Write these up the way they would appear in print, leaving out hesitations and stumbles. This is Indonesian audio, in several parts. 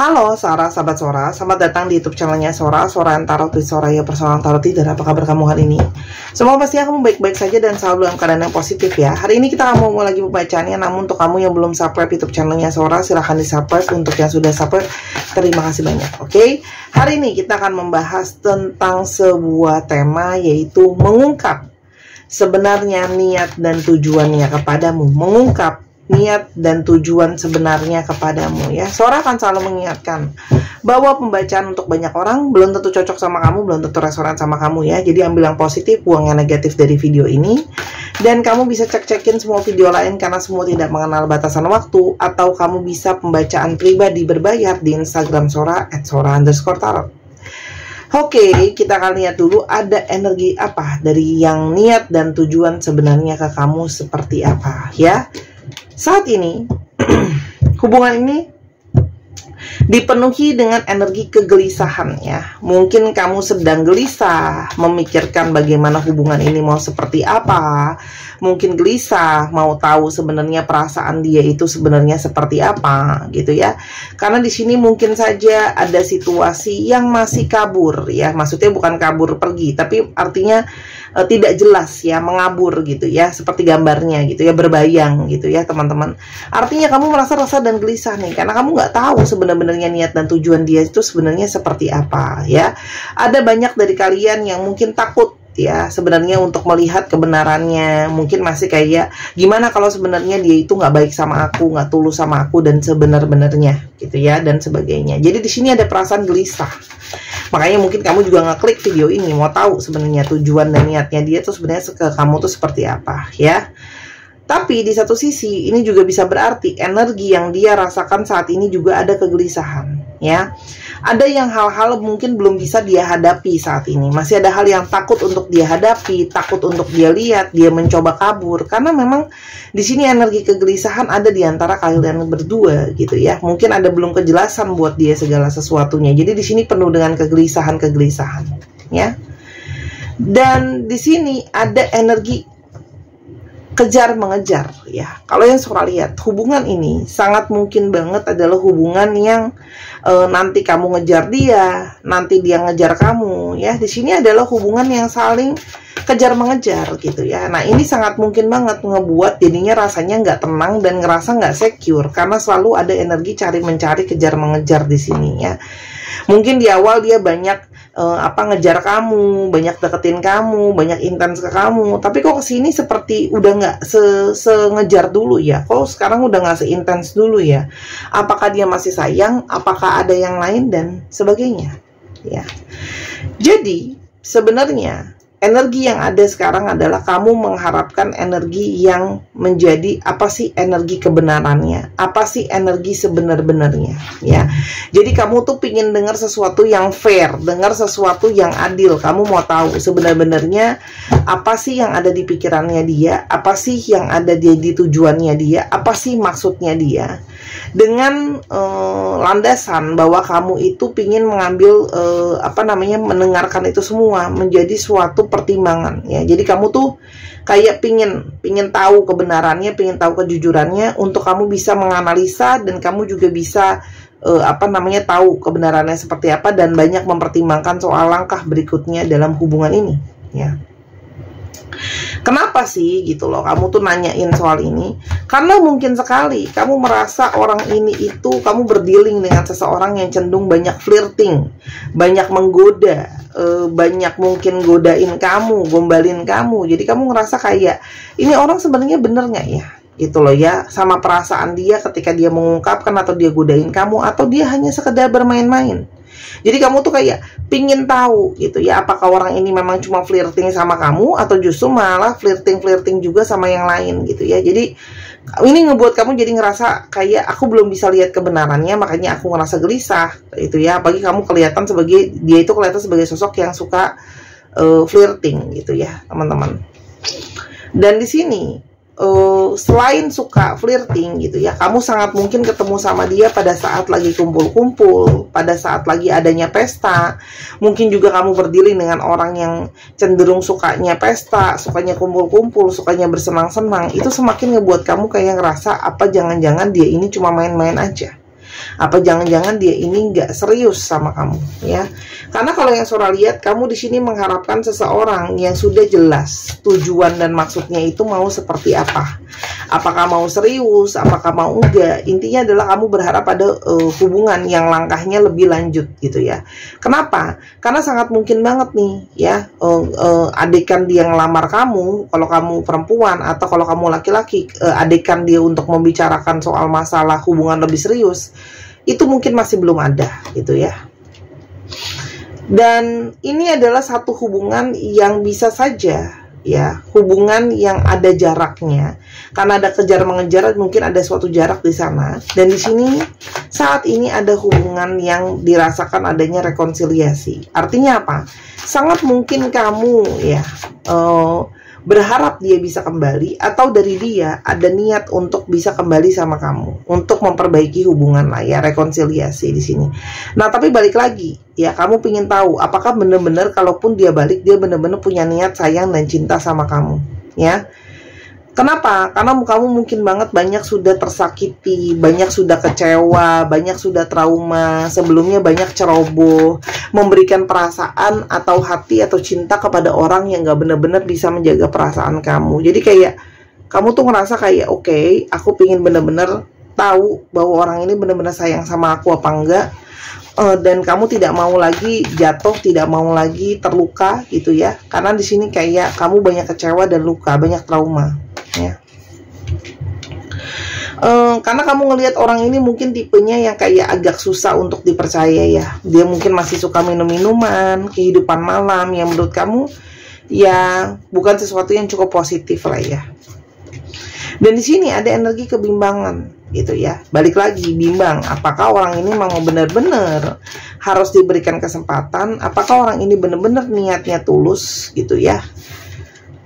Halo Sora, sahabat Sora, selamat datang di YouTube channelnya Sora, Sora yang Tarot with Sora, ya personal tarot tidak. Apa kabar kamu hari ini? Semoga pastinya kamu baik-baik saja dan selalu dalam keadaan yang positif ya. Hari ini kita akan mau lagi pembacaannya, namun untuk kamu yang belum subscribe YouTube channelnya Sora, silahkan di subscribe. Untuk yang sudah subscribe, terima kasih banyak. Oke, hari ini kita akan membahas tentang sebuah tema, yaitu mengungkap sebenarnya niat dan tujuannya kepadamu. Mengungkap niat dan tujuan sebenarnya kepadamu ya. Sora akan selalu mengingatkan bahwa pembacaan untuk banyak orang belum tentu cocok sama kamu, belum tentu resonan sama kamu ya. Jadi ambil yang positif, buang yang negatif dari video ini. Dan kamu bisa cek-cekin semua video lain karena semua tidak mengenal batasan waktu. Atau kamu bisa pembacaan pribadi berbayar di Instagram Sora @sora_tarot. Oke, kita akan lihat dulu ada energi apa dari yang niat dan tujuan sebenarnya ke kamu seperti apa ya. Saat ini, hubungan ini dipenuhi dengan energi kegelisahan ya. Mungkin kamu sedang gelisah, memikirkan bagaimana hubungan ini mau seperti apa. Mungkin gelisah, mau tahu sebenarnya perasaan dia itu sebenarnya seperti apa gitu ya. Karena di sini mungkin saja ada situasi yang masih kabur ya. Maksudnya bukan kabur pergi, tapi artinya tidak jelas ya, mengabur gitu ya, seperti gambarnya gitu ya, berbayang gitu ya teman-teman. Artinya kamu merasa resah dan gelisah nih, karena kamu nggak tahu sebenarnya niat dan tujuan dia itu sebenarnya seperti apa ya. Ada banyak dari kalian yang mungkin takut ya sebenarnya untuk melihat kebenarannya. Mungkin masih kayak gimana kalau sebenarnya dia itu nggak baik sama aku, nggak tulus sama aku dan sebenar-benarnya gitu ya, dan sebagainya. Jadi di sini ada perasaan gelisah. Makanya mungkin kamu juga ngeklik video ini mau tahu sebenarnya tujuan dan niatnya dia tuh sebenarnya ke kamu tuh seperti apa ya. Tapi di satu sisi ini juga bisa berarti energi yang dia rasakan saat ini juga ada kegelisahan ya. Ada yang hal-hal mungkin belum bisa dia hadapi saat ini. Masih ada hal yang takut untuk dia hadapi, takut untuk dia lihat, dia mencoba kabur. Karena memang di sini energi kegelisahan ada di antara kalian berdua gitu ya. Mungkin ada belum kejelasan buat dia segala sesuatunya. Jadi di sini penuh dengan kegelisahan ya. Dan di sini ada energi kejar mengejar ya. Kalau yang Sora lihat, hubungan ini sangat mungkin banget adalah hubungan yang nanti kamu ngejar dia, nanti dia ngejar kamu ya. Di sini adalah hubungan yang saling kejar mengejar gitu ya. Nah ini sangat mungkin banget ngebuat jadinya rasanya nggak tenang dan ngerasa nggak secure, karena selalu ada energi cari mencari, kejar mengejar di sini ya. Mungkin di awal dia banyak ngejar kamu, banyak deketin kamu, banyak intens ke kamu, tapi kok kesini seperti udah nggak ngejar dulu ya, kok sekarang udah nggak seintens dulu ya. Apakah dia masih sayang, apakah ada yang lain dan sebagainya ya. Jadi sebenarnya energi yang ada sekarang adalah kamu mengharapkan energi yang menjadi apa sih energi kebenarannya, apa sih energi sebenar-benarnya ya. Jadi kamu tuh pingin dengar sesuatu yang fair, dengar sesuatu yang adil. Kamu mau tahu sebenar-benarnya apa sih yang ada di pikirannya dia, apa sih yang ada di tujuannya dia, apa sih maksudnya dia. Dengan landasan bahwa kamu itu pingin mengambil mendengarkan itu semua menjadi suatu pertimbangan ya. Jadi kamu tuh kayak pingin tahu kebenarannya, pingin tahu kejujurannya untuk kamu bisa menganalisa, dan kamu juga bisa tahu kebenarannya seperti apa, dan banyak mempertimbangkan soal langkah berikutnya dalam hubungan ini ya. Kenapa sih gitu loh kamu tuh nanyain soal ini? Karena mungkin sekali kamu merasa orang ini itu kamu berdealing dengan seseorang yang cenderung banyak flirting, banyak menggoda, banyak mungkin godain kamu, gombalin kamu. Jadi kamu ngerasa kayak ini orang sebenarnya bener nggak ya gitu loh ya, sama perasaan dia ketika dia mengungkapkan atau dia godain kamu, atau dia hanya sekedar bermain-main. Jadi kamu tuh kayak pingin tahu gitu ya, apakah orang ini memang cuma flirting sama kamu atau justru malah flirting juga sama yang lain gitu ya. Jadi ini ngebuat kamu jadi ngerasa kayak aku belum bisa lihat kebenarannya, makanya aku ngerasa gelisah itu ya. Apalagi kamu kelihatan sebagai sosok yang suka flirting gitu ya teman-teman. Dan di sini selain suka flirting gitu ya, kamu sangat mungkin ketemu sama dia pada saat lagi kumpul-kumpul, pada saat lagi adanya pesta. Mungkin juga kamu berdealing dengan orang yang cenderung sukanya pesta, sukanya kumpul-kumpul, sukanya bersenang-senang. Itu semakin ngebuat kamu kayak ngerasa apa jangan-jangan dia ini cuma main-main aja. Apa jangan-jangan dia ini nggak serius sama kamu, ya? Karena kalau yang Sora lihat, kamu di sini mengharapkan seseorang yang sudah jelas tujuan dan maksudnya itu mau seperti apa. Apakah mau serius, apakah mau enggak. Intinya adalah kamu berharap ada hubungan yang langkahnya lebih lanjut gitu ya. Kenapa? Karena sangat mungkin banget nih ya, adekan dia ngelamar kamu, kalau kamu perempuan, atau kalau kamu laki-laki, adekan dia untuk membicarakan soal masalah hubungan lebih serius, itu mungkin masih belum ada gitu ya. Dan ini adalah satu hubungan yang bisa saja ya, hubungan yang ada jaraknya. Karena ada kejar mengejar, mungkin ada suatu jarak di sana. Dan di sini saat ini ada hubungan yang dirasakan adanya rekonsiliasi. Artinya apa? Sangat mungkin kamu ya berharap dia bisa kembali, atau dari dia ada niat untuk bisa kembali sama kamu, untuk memperbaiki hubungan lah ya, rekonsiliasi di sini. Nah, tapi balik lagi ya, kamu pingin tahu apakah benar-benar kalaupun dia balik, dia benar-benar punya niat sayang dan cinta sama kamu ya. Kenapa? Karena kamu mungkin banget banyak sudah tersakiti, banyak sudah kecewa, banyak sudah trauma, sebelumnya banyak ceroboh, memberikan perasaan atau hati atau cinta kepada orang yang gak benar-benar bisa menjaga perasaan kamu. Jadi kayak kamu tuh ngerasa kayak oke, aku pingin benar-benar tahu bahwa orang ini benar-benar sayang sama aku apa enggak. Dan kamu tidak mau lagi jatuh, tidak mau lagi terluka gitu ya. Karena di sini kayak kamu banyak kecewa dan luka, banyak trauma ya. Karena kamu ngelihat orang ini mungkin tipenya yang kayak agak susah untuk dipercaya ya. Dia mungkin masih suka minum-minuman, kehidupan malam yang menurut kamu ya bukan sesuatu yang cukup positif lah ya. Dan di sini ada energi kebimbangan gitu ya. Balik lagi, bimbang. Apakah orang ini mau benar-benar harus diberikan kesempatan? Apakah orang ini benar-benar niatnya tulus gitu ya?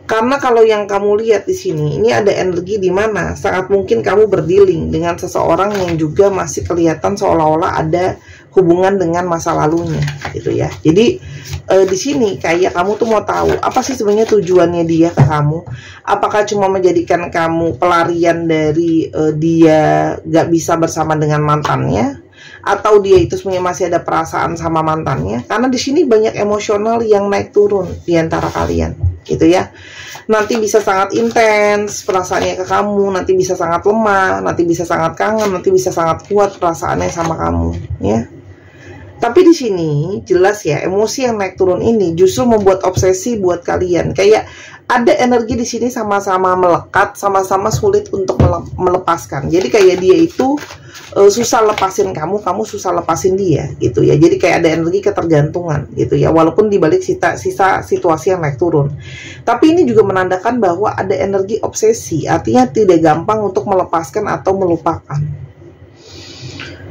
Karena kalau yang kamu lihat di sini, ini ada energi di mana sangat mungkin kamu berdealing dengan seseorang yang juga masih kelihatan seolah-olah ada hubungan dengan masa lalunya gitu ya. Jadi di sini kayak kamu tuh mau tahu apa sih sebenarnya tujuannya dia ke kamu. Apakah cuma menjadikan kamu pelarian dari dia gak bisa bersama dengan mantannya, atau dia itu sebenarnya masih ada perasaan sama mantannya? Karena di sini banyak emosional yang naik turun di antara kalian gitu ya. Nanti bisa sangat intens perasaannya ke kamu, nanti bisa sangat lemah, nanti bisa sangat kangen, nanti bisa sangat kuat perasaannya sama kamu ya. Tapi di sini jelas ya, emosi yang naik turun ini justru membuat obsesi buat kalian. Kayak ada energi di sini sama-sama melekat, sama-sama sulit untuk melepaskan. Jadi kayak dia itu susah lepasin kamu, kamu susah lepasin dia gitu ya. Jadi kayak ada energi ketergantungan gitu ya. Walaupun dibalik sisa situasi yang naik turun. Tapi ini juga menandakan bahwa ada energi obsesi, artinya tidak gampang untuk melepaskan atau melupakan.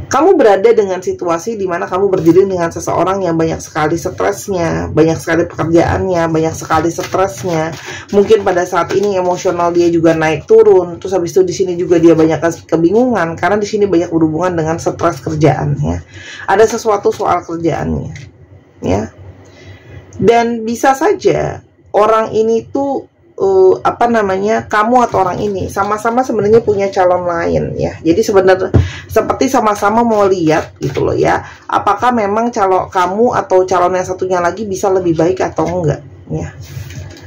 Kamu berada dengan situasi di mana kamu berdiri dengan seseorang yang banyak sekali stresnya, banyak sekali pekerjaannya, banyak sekali stresnya. Mungkin pada saat ini emosional dia juga naik turun. Terus habis itu di sini juga dia banyak kebingungan karena di sini banyak berhubungan dengan stres kerjaan ya. Ada sesuatu soal kerjaannya ya. Dan bisa saja orang ini tuh kamu atau orang ini sama-sama sebenarnya punya calon lain ya. Jadi sebenarnya seperti sama-sama mau lihat gitu loh ya, apakah memang calon kamu atau calon yang satunya lagi bisa lebih baik atau enggak ya.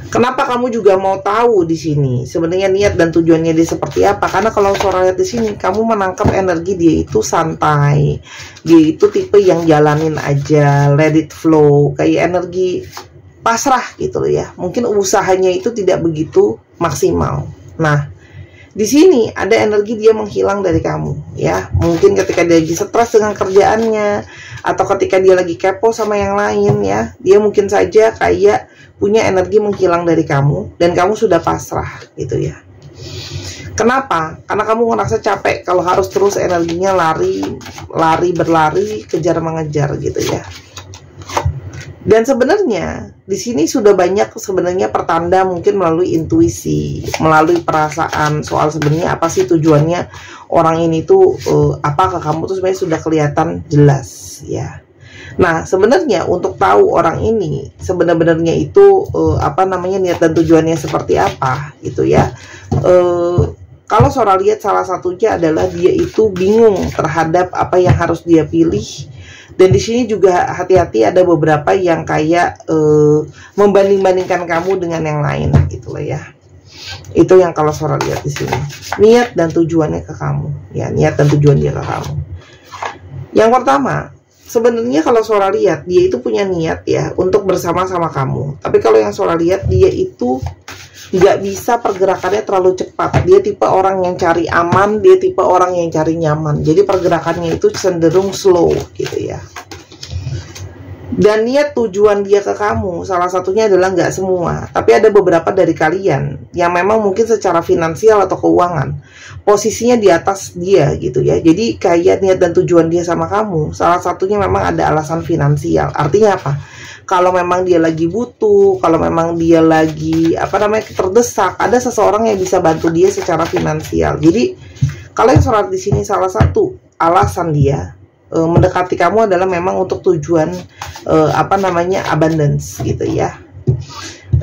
Kenapa kamu juga mau tahu di sini sebenarnya niat dan tujuannya dia seperti apa? Karena kalau Sora lihat di sini, kamu menangkap energi dia itu santai, dia itu tipe yang jalanin aja, let it flow, kayak energi pasrah gitu loh ya. Mungkin usahanya itu tidak begitu maksimal. Nah, di sini ada energi dia menghilang dari kamu ya. Mungkin ketika dia lagi stres dengan kerjaannya, atau ketika dia lagi kepo sama yang lain ya, dia mungkin saja kayak punya energi menghilang dari kamu dan kamu sudah pasrah gitu ya. Kenapa? Karena kamu ngerasa capek kalau harus terus energinya berlari, kejar mengejar gitu ya. Dan sebenarnya di sini sudah banyak sebenarnya pertanda, mungkin melalui intuisi, melalui perasaan soal sebenarnya apa sih tujuannya orang ini tuh apa ke kamu tuh sebenarnya sudah kelihatan jelas ya. Nah, sebenarnya untuk tahu orang ini sebenarnya itu niat dan tujuannya seperti apa gitu ya. Kalau Sora lihat salah satunya adalah dia itu bingung terhadap apa yang harus dia pilih. Dan di sini juga hati-hati, ada beberapa yang kayak membanding-bandingkan kamu dengan yang lain gitu loh ya. Itu yang kalau Sora lihat di sini. Niat dan tujuannya ke kamu. Ya, niat dan tujuan dia ke kamu. Yang pertama, sebenarnya kalau Sora lihat dia itu punya niat ya untuk bersama-sama kamu. Tapi kalau yang Sora lihat dia itu nggak bisa, pergerakannya terlalu cepat. Dia tipe orang yang cari aman, dia tipe orang yang cari nyaman. Jadi pergerakannya itu cenderung slow gitu ya. Dan niat tujuan dia ke kamu salah satunya adalah nggak semua, tapi ada beberapa dari kalian yang memang mungkin secara finansial atau keuangan posisinya di atas dia gitu ya. Jadi kayak niat dan tujuan dia sama kamu salah satunya memang ada alasan finansial. Artinya apa? Kalau memang dia lagi butuh, kalau memang dia lagi terdesak, ada seseorang yang bisa bantu dia secara finansial. Jadi kalau yang Sora di sini salah satu alasan dia mendekati kamu adalah memang untuk tujuan abundance gitu ya.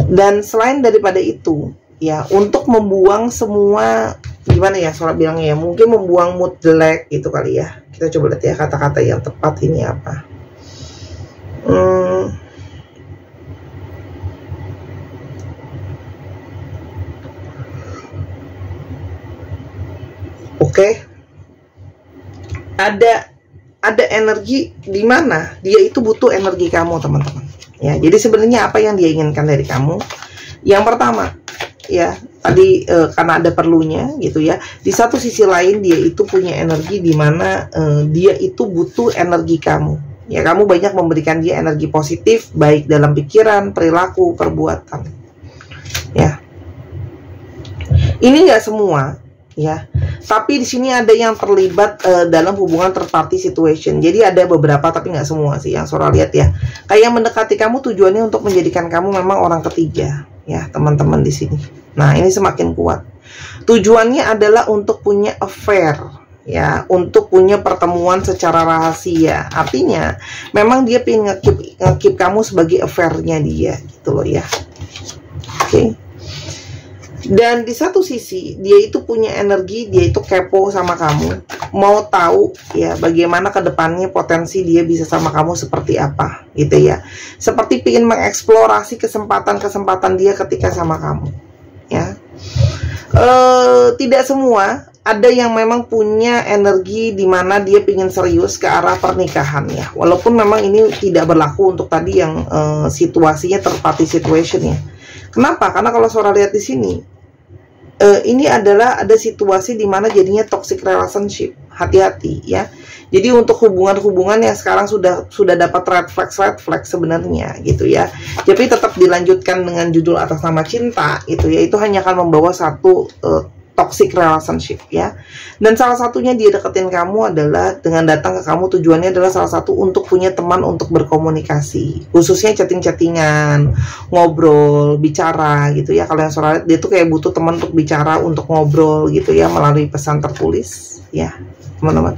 Dan selain daripada itu ya, untuk membuang semua, gimana ya Sora bilangnya ya, mungkin membuang mood jelek gitu kali ya. Kita coba lihat ya kata-kata yang tepat ini apa. Oke. Ada energi di mana dia itu butuh energi kamu, teman-teman. Ya, jadi sebenarnya apa yang dia inginkan dari kamu? Yang pertama, ya, tadi karena ada perlunya gitu ya. Di satu sisi lain dia itu punya energi di mana dia itu butuh energi kamu. Ya, kamu banyak memberikan dia energi positif baik dalam pikiran, perilaku, perbuatan. Ya. Ini nggak semua ya, tapi di sini ada yang terlibat dalam hubungan third party situation. Jadi ada beberapa tapi nggak semua sih yang Sora lihat ya. Kayak mendekati kamu tujuannya untuk menjadikan kamu memang orang ketiga ya, teman-teman di sini. Nah, ini semakin kuat. Tujuannya adalah untuk punya affair ya, untuk punya pertemuan secara rahasia. Artinya memang dia pengen nge-keep kamu sebagai affair-nya dia gitu loh ya. Oke. Dan di satu sisi dia itu punya energi, dia itu kepo sama kamu, mau tahu ya bagaimana kedepannya potensi dia bisa sama kamu seperti apa gitu ya. Seperti ingin mengeksplorasi kesempatan-kesempatan dia ketika sama kamu ya. Tidak semua, ada yang memang punya energi di mana dia ingin serius ke arah pernikahan ya. Walaupun memang ini tidak berlaku untuk tadi yang situasinya third party situation ya. Kenapa? Karena kalau Sora lihat di sini, ini adalah ada situasi di mana jadinya toxic relationship. Hati-hati ya. Jadi untuk hubungan-hubungan yang sekarang sudah dapat red flag sebenarnya gitu ya. Tapi tetap dilanjutkan dengan judul atas nama cinta gitu ya. Itu hanya akan membawa satu toxic relationship ya. Dan salah satunya dia deketin kamu adalah dengan datang ke kamu, tujuannya adalah salah satu untuk punya teman untuk berkomunikasi, khususnya chatting-chattingan, ngobrol, bicara gitu ya. Kalau yang Sora lihat dia tuh kayak butuh teman untuk bicara, untuk ngobrol gitu ya, melalui pesan tertulis ya teman-teman.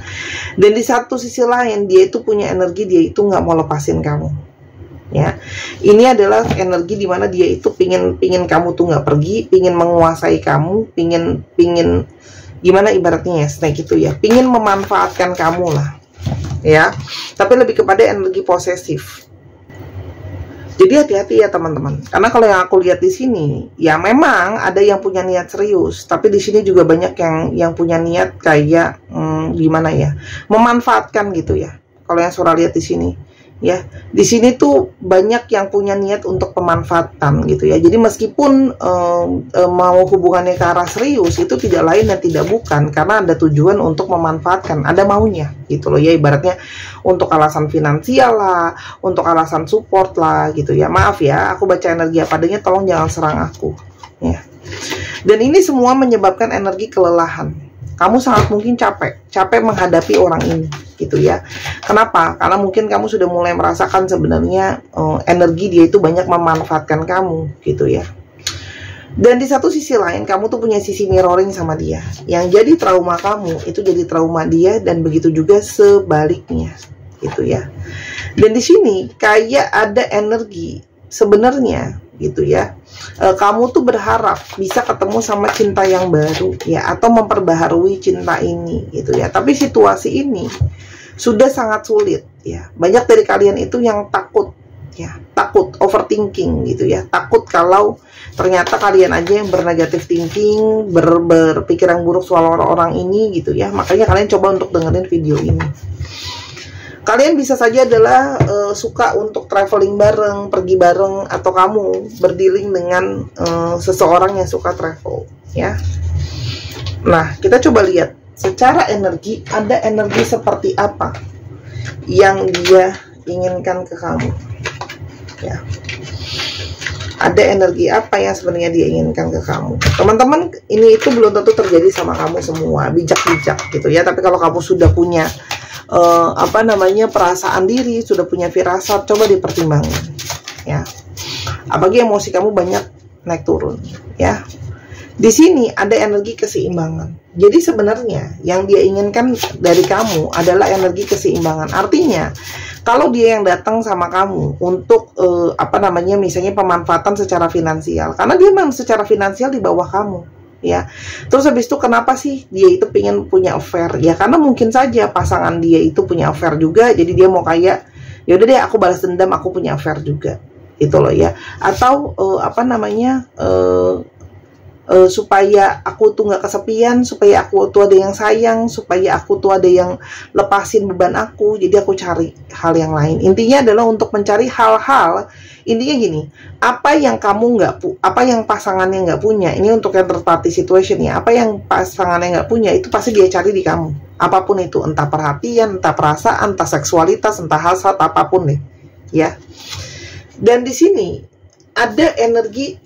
Dan di satu sisi lain dia itu punya energi, dia itu nggak mau lepasin kamu ya. Ini adalah energi di mana dia itu pingin kamu tuh nggak pergi, pingin menguasai kamu, pingin gimana ibaratnya ya, snake itu ya, pingin memanfaatkan kamu lah ya. Tapi lebih kepada energi posesif. Jadi hati-hati ya teman-teman, karena kalau yang aku lihat di sini ya memang ada yang punya niat serius, tapi di sini juga banyak yang punya niat kayak gimana ya, memanfaatkan gitu ya. Kalau yang Sora lihat di sini ya, di sini tuh banyak yang punya niat untuk pemanfaatan gitu ya. Jadi meskipun mau hubungannya ke arah serius, itu tidak lain dan tidak bukan karena ada tujuan untuk memanfaatkan, ada maunya gitu loh ya. Ibaratnya untuk alasan finansial lah, untuk alasan support lah gitu ya. Maaf ya, aku baca energi apa adanya, tolong jangan serang aku ya. Dan ini semua menyebabkan energi kelelahan. Kamu sangat mungkin capek menghadapi orang ini gitu ya. Kenapa? Karena mungkin kamu sudah mulai merasakan sebenarnya energi dia itu banyak memanfaatkan kamu gitu ya. Dan di satu sisi lain kamu tuh punya sisi mirroring sama dia. Yang jadi trauma kamu itu jadi trauma dia, dan begitu juga sebaliknya gitu ya. Dan di sini kayak ada energi sebenarnya gitu ya. Kamu tuh berharap bisa ketemu sama cinta yang baru ya, atau memperbaharui cinta ini gitu ya. Tapi situasi ini sudah sangat sulit ya. Banyak dari kalian itu yang takut ya, takut overthinking gitu ya, takut kalau ternyata kalian aja yang bernegatif thinking, berpikiran buruk soal orang ini gitu ya. Makanya kalian coba untuk dengerin video ini. Kalian bisa saja adalah suka untuk traveling bareng, pergi bareng, atau kamu berdealing dengan seseorang yang suka travel ya. Nah, kita coba lihat secara energi, ada energi seperti apa yang dia inginkan ke kamu ya. Ada energi apa yang sebenarnya dia inginkan ke kamu. Teman-teman, ini itu belum tentu terjadi sama kamu semua, bijak-bijak gitu ya. Tapi kalau kamu sudah punya perasaan diri, sudah punya firasat, coba dipertimbangkan ya. Apalagi emosi kamu banyak naik turun ya. Di sini ada energi keseimbangan. Jadi sebenarnya yang dia inginkan dari kamu adalah energi keseimbangan. Artinya kalau dia yang datang sama kamu untuk misalnya pemanfaatan secara finansial, karena dia memang secara finansial di bawah kamu ya. Terus habis itu kenapa sih dia itu pengen punya affair ya? Karena mungkin saja pasangan dia itu punya affair juga, jadi dia mau kayak yaudah deh aku balas dendam, aku punya affair juga itu loh ya. Atau supaya aku tuh nggak kesepian, supaya aku tuh ada yang sayang, supaya aku tuh ada yang lepasin beban aku, jadi aku cari hal yang lain. Intinya adalah untuk mencari hal-hal, intinya gini, apa yang pasangannya nggak punya, ini untuk yang third party situation ya, apa yang pasangannya nggak punya itu pasti dia cari di kamu, apapun itu, entah perhatian, entah perasaan, entah seksualitas, entah hasrat, apapun deh ya. Dan di sini ada energi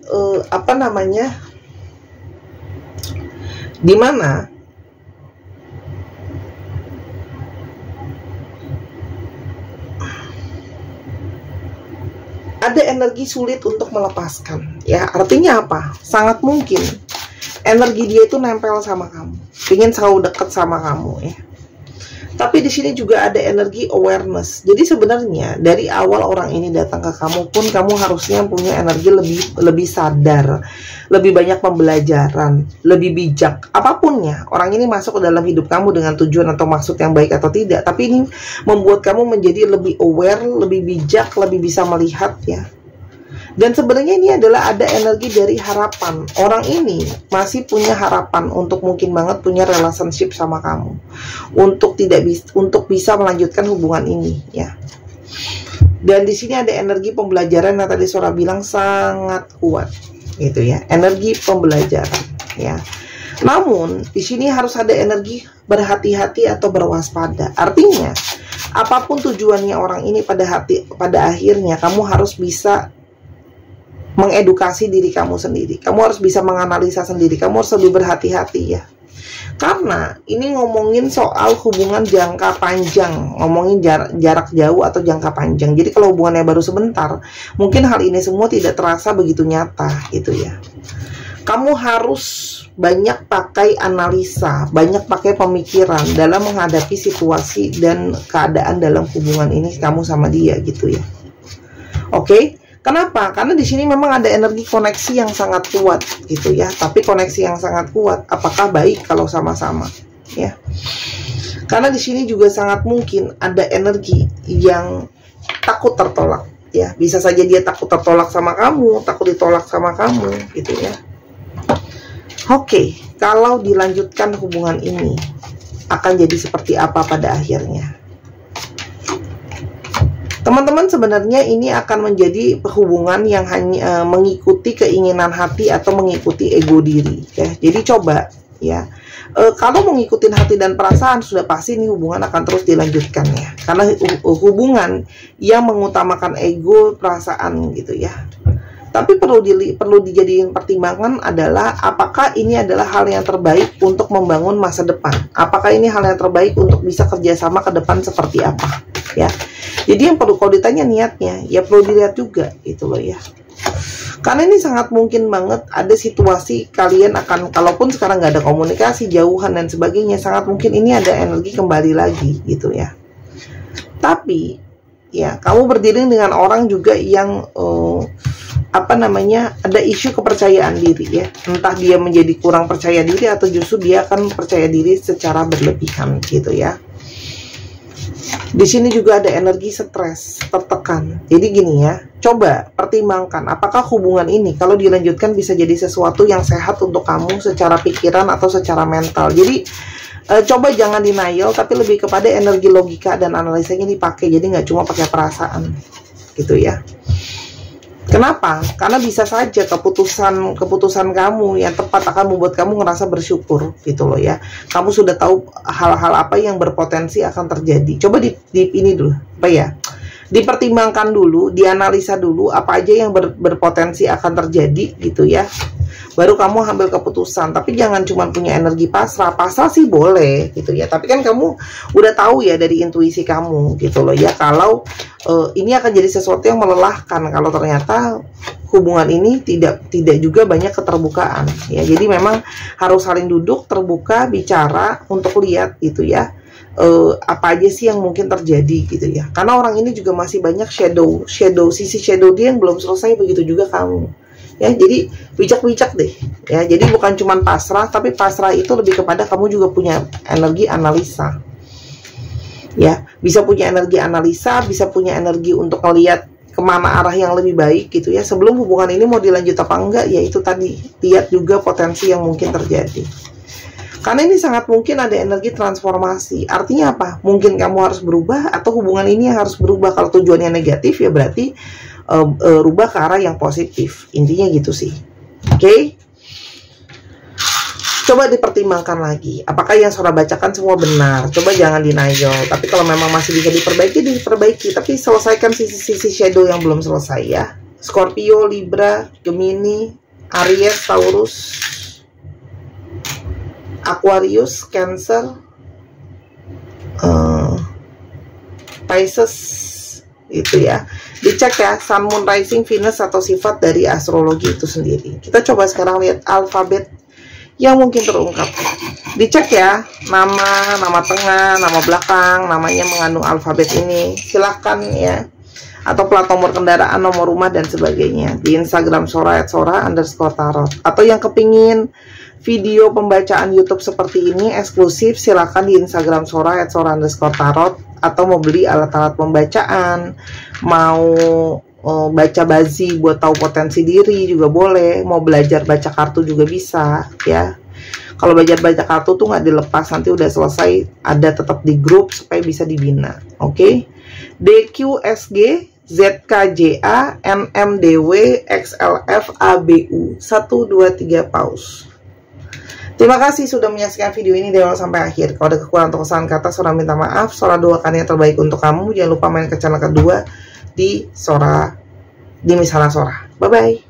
di mana ada energi sulit untuk melepaskan ya. Artinya apa? Sangat mungkin energi dia itu nempel sama kamu, ingin selalu dekat sama kamu ya. Tapi di sini juga ada energi awareness. Jadi sebenarnya dari awal orang ini datang ke kamu pun kamu harusnya punya energi lebih sadar, lebih banyak pembelajaran, lebih bijak. Apapun ya, orang ini masuk ke dalam hidup kamu dengan tujuan atau maksud yang baik atau tidak, tapi ini membuat kamu menjadi lebih aware, lebih bijak, lebih bisa melihat ya. Dan sebenarnya ini adalah ada energi dari harapan. Orang ini masih punya harapan untuk mungkin banget punya relationship sama kamu, untuk bisa melanjutkan hubungan ini ya. Dan di sini ada energi pembelajaran yang tadi Sora bilang sangat kuat gitu ya, energi pembelajaran ya. Namun di sini harus ada energi berhati-hati atau berwaspada. Artinya apapun tujuannya orang ini pada akhirnya kamu harus bisa mengedukasi diri kamu sendiri. Kamu harus bisa menganalisa sendiri. Kamu harus lebih berhati-hati ya. Karena ini ngomongin soal hubungan jangka panjang, ngomongin jarak jauh atau jangka panjang. Jadi kalau hubungannya baru sebentar, mungkin hal ini semua tidak terasa begitu nyata gitu ya. Kamu harus banyak pakai analisa, banyak pakai pemikiran dalam menghadapi situasi dan keadaan dalam hubungan ini kamu sama dia gitu ya. Oke? Kenapa? Karena di sini memang ada energi koneksi yang sangat kuat gitu ya. Tapi koneksi yang sangat kuat, apakah baik kalau sama-sama? Ya. Karena di sini juga sangat mungkin ada energi yang takut tertolak. Ya, bisa saja dia takut tertolak sama kamu, takut ditolak sama kamu, gitu ya. Oke, kalau dilanjutkan hubungan ini akan jadi seperti apa pada akhirnya? Teman-teman, sebenarnya ini akan menjadi hubungan yang hanya mengikuti keinginan hati atau mengikuti ego diri ya. Jadi coba ya, kalau mengikuti hati dan perasaan sudah pasti ini hubungan akan terus dilanjutkan ya. Karena hubungan yang mengutamakan ego, perasaan gitu ya. Tapi perlu dijadiin pertimbangan adalah apakah ini adalah hal yang terbaik untuk membangun masa depan. Apakah ini hal yang terbaik untuk bisa kerjasama ke depan seperti apa ya. Jadi yang perlu, kalau ditanya niatnya, ya perlu dilihat juga gitu loh ya. Karena ini sangat mungkin banget ada situasi kalian akan, kalaupun sekarang nggak ada komunikasi, jauhan dan sebagainya, sangat mungkin ini ada energi kembali lagi gitu ya. Tapi ya, kamu berdiri dengan orang juga yang ada isu kepercayaan diri ya. Entah dia menjadi kurang percaya diri atau justru dia akan percaya diri secara berlebihan gitu ya. Di sini juga ada energi stres, tertekan. Jadi gini ya, coba pertimbangkan apakah hubungan ini kalau dilanjutkan bisa jadi sesuatu yang sehat untuk kamu secara pikiran atau secara mental. Jadi coba jangan denial, tapi lebih kepada energi logika dan analisanya dipakai. Jadi nggak cuma pakai perasaan gitu ya. Kenapa? Karena bisa saja keputusan kamu yang tepat akan membuat kamu ngerasa bersyukur gitu loh ya. Kamu sudah tahu hal-hal apa yang berpotensi akan terjadi. Coba ini dulu, apa ya? Dipertimbangkan dulu, dianalisa dulu apa aja yang berpotensi akan terjadi gitu ya. Baru kamu ambil keputusan. Tapi jangan cuma punya energi pasrah. Pasrah sih boleh gitu ya. Tapi kan kamu udah tahu ya dari intuisi kamu gitu loh ya. Kalau ini akan jadi sesuatu yang melelahkan kalau ternyata hubungan ini tidak juga banyak keterbukaan ya. Jadi memang harus saling duduk, terbuka, bicara untuk lihat gitu ya. Apa aja sih yang mungkin terjadi gitu ya. Karena orang ini juga masih banyak sisi shadow dia yang belum selesai, begitu juga kamu. Ya, jadi bijak-bijak deh. Ya, jadi bukan cuma pasrah, tapi pasrah itu lebih kepada kamu juga punya energi analisa. Ya, bisa punya energi analisa, bisa punya energi untuk melihat kemana arah yang lebih baik gitu ya. Sebelum hubungan ini mau dilanjut apa enggak, ya itu tadi, lihat juga potensi yang mungkin terjadi. Karena ini sangat mungkin ada energi transformasi. Artinya apa? Mungkin kamu harus berubah atau hubungan ini yang harus berubah. Kalau tujuannya negatif ya berarti rubah ke arah yang positif. Intinya gitu sih. Oke? Coba dipertimbangkan lagi. Apakah yang Sora bacakan semua benar? Coba jangan denial. Tapi kalau memang masih bisa diperbaiki. Tapi selesaikan sisi-sisi shadow yang belum selesai ya. Scorpio, Libra, Gemini, Aries, Taurus, Aquarius, Cancer, Pisces, itu ya. Dicek ya, Sun, Moon, Rising, Venus atau sifat dari astrologi itu sendiri. Kita coba sekarang lihat alfabet yang mungkin terungkap. Dicek ya, nama tengah, nama belakang, namanya mengandung alfabet ini. Silahkan ya. Atau plat nomor kendaraan, nomor rumah dan sebagainya. Di Instagram Sora @sora_tarot. Atau yang kepingin video pembacaan YouTube seperti ini eksklusif, silahkan di Instagram Sora @sora_tarot. Atau mau beli alat-alat pembacaan, mau baca bazi buat tahu potensi diri juga boleh, mau belajar baca kartu juga bisa ya. Kalau belajar baca kartu tuh nggak dilepas, nanti udah selesai ada tetap di grup supaya bisa dibina. Oke? DQSG ZKJA NMDW XLF ABU 123 paus. Terima kasih sudah menyaksikan video ini dari awal sampai akhir. Kalau ada kekurangan atau kesalahan kata, Sora minta maaf. Sora doakan yang terbaik untuk kamu. Jangan lupa main ke channel kedua di Misalnya Sora. Bye-bye.